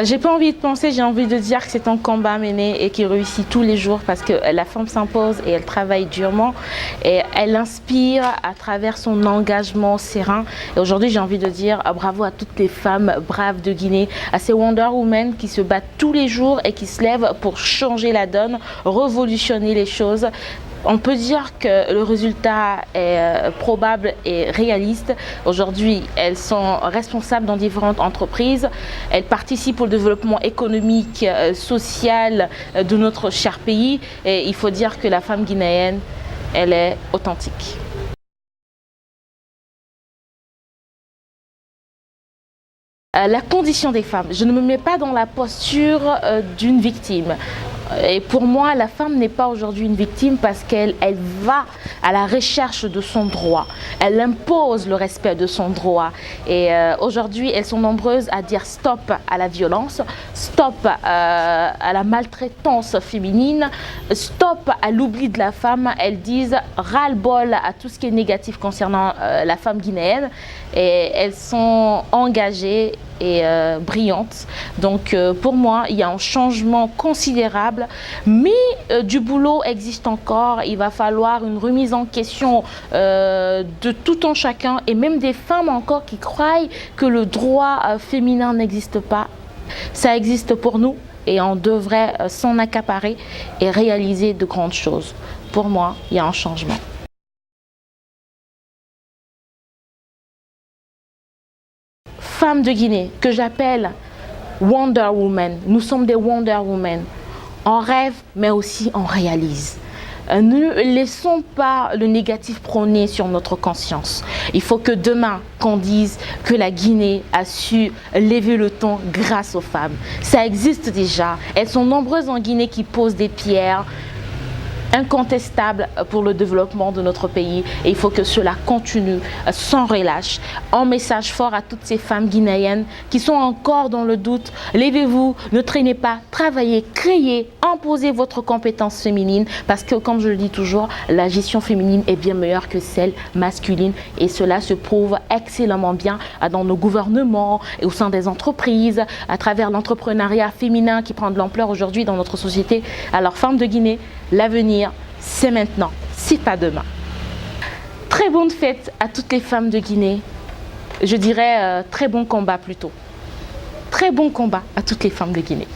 J'ai pas envie de penser, j'ai envie de dire que c'est un combat mené et qui réussit tous les jours parce que la femme s'impose et elle travaille durement et elle inspire à travers son engagement serein. Et aujourd'hui, j'ai envie de dire bravo à toutes les femmes braves de Guinée, à ces Wonder Women qui se battent tous les jours et qui se lèvent pour changer la donne, révolutionner les choses. On peut dire que le résultat est probable et réaliste. Aujourd'hui, elles sont responsables dans différentes entreprises. Elles participent au développement économique, social de notre cher pays. Et il faut dire que la femme guinéenne, elle est authentique. La condition des femmes, je ne me mets pas dans la posture d'une victime. Et pour moi, la femme n'est pas aujourd'hui une victime parce qu'elle va à la recherche de son droit. Elle impose le respect de son droit. Et aujourd'hui, elles sont nombreuses à dire stop à la violence, stop à la maltraitance féminine, stop à l'oubli de la femme. Elles disent ras-le-bol à tout ce qui est négatif concernant la femme guinéenne. Et elles sont engagées et brillante. Donc pour moi, il y a un changement considérable, mais du boulot existe encore. Il va falloir une remise en question de tout un chacun et même des femmes encore qui croient que le droit féminin n'existe pas. Ça existe pour nous et on devrait s'en accaparer et réaliser de grandes choses. Pour moi, il y a un changement. Femmes de Guinée, que j'appelle Wonder Woman. Nous sommes des Wonder Woman. On rêve, mais aussi on réalise. Ne laissons pas le négatif prôner sur notre conscience. Il faut que demain, qu'on dise que la Guinée a su lever le ton grâce aux femmes. Ça existe déjà. Elles sont nombreuses en Guinée qui posent des pierres incontestable pour le développement de notre pays et il faut que cela continue sans relâche. Un message fort à toutes ces femmes guinéennes qui sont encore dans le doute. Levez-vous, ne traînez pas, travaillez, créez, imposez votre compétence féminine parce que comme je le dis toujours, la gestion féminine est bien meilleure que celle masculine et cela se prouve excellemment bien dans nos gouvernements et au sein des entreprises, à travers l'entrepreneuriat féminin qui prend de l'ampleur aujourd'hui dans notre société. Alors femmes de Guinée, l'avenir c'est maintenant, c'est pas demain. Très bonne fête à toutes les femmes de Guinée. Je dirais très bon combat plutôt. Très bon combat à toutes les femmes de Guinée.